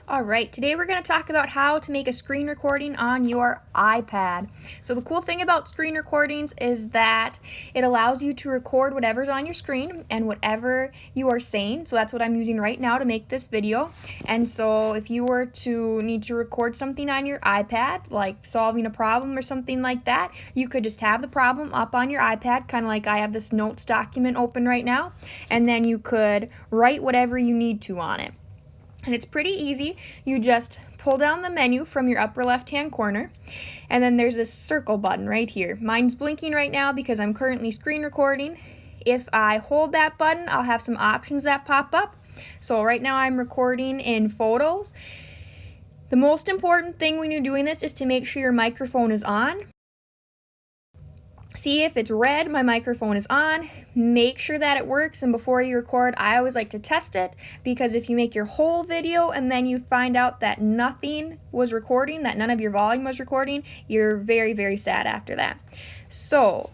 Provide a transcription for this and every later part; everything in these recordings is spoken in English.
Alright, today we're going to talk about how to make a screen recording on your iPad. So the cool thing about screen recordings is that it allows you to record whatever's on your screen and whatever you are saying. So that's what I'm using right now to make this video. And so if you were to need to record something on your iPad, like solving a problem or something like that, you could just have the problem up on your iPad, kind of like I have this notes document open right now, and then you could write whatever you need to on it. And it's pretty easy. You just pull down the menu from your upper left-hand corner, and then there's this circle button right here. Mine's blinking right now because I'm currently screen recording. If I hold that button, I'll have some options that pop up. So right now I'm recording in photos. The most important thing when you're doing this is to make sure your microphone is on. See if it's red, my microphone is on. Make sure that it works, and before you record, I always like to test it, because if you make your whole video and then you find out that nothing was recording, that none of your volume was recording, you're very, very sad after that. So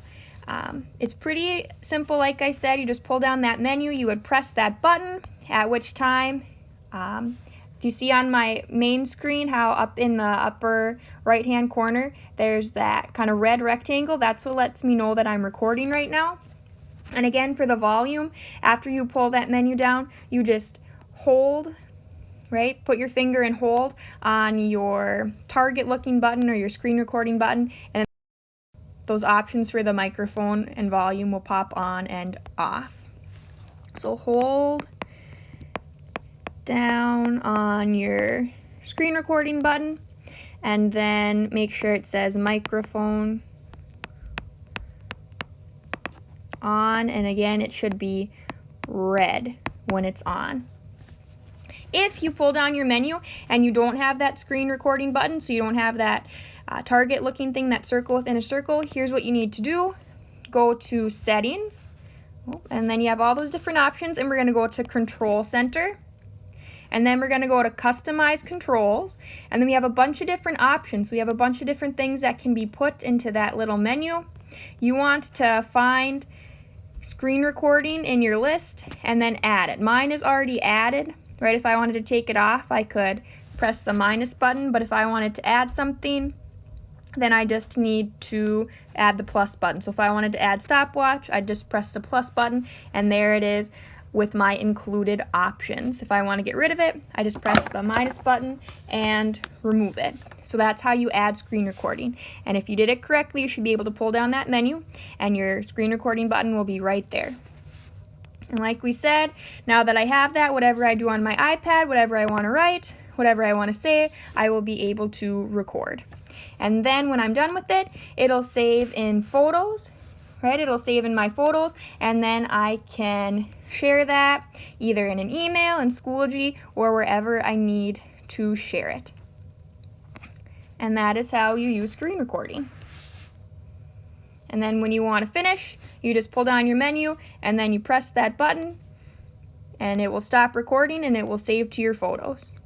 it's pretty simple. Like I said, you just pull down that menu, you would press that button, at which time do you see on my main screen how up in the upper right hand corner there's that kind of red rectangle? That's what lets me know that I'm recording right now. And again, for the volume, after you pull that menu down, you just hold, right? Put your finger and hold on your target looking button or your screen recording button, and those options for the microphone and volume will pop on and off. So hold down on your screen recording button, and then make sure it says microphone on, and again it should be red when it's on. If you pull down your menu and you don't have that screen recording button, so you don't have that target looking thing, that circle within a circle, here's what you need to do. Go to settings, and then you have all those different options, and we're going to go to control center. And then we're going to go to customize controls, and then we have a bunch of different options. We have a bunch of different things that can be put into that little menu. You want to find screen recording in your list and then add it. Mine is already added, right? If I wanted to take it off, I could press the minus button, but if I wanted to add something, then I just need to add the plus button. So if I wanted to add stopwatch, I'd just press the plus button, and there it is with my included options. If I want to get rid of it, I just press the minus button and remove it. So that's how you add screen recording. And if you did it correctly, you should be able to pull down that menu and your screen recording button will be right there. And like we said, now that I have that, whatever I do on my iPad, whatever I want to write, whatever I want to say, I will be able to record. And then when I'm done with it, it'll save in photos. Right, it'll save in my photos, and then I can share that either in an email, in Schoology, or wherever I need to share it. And that is how you use screen recording. And then when you want to finish, you just pull down your menu, and then you press that button, and it will stop recording, and it will save to your photos.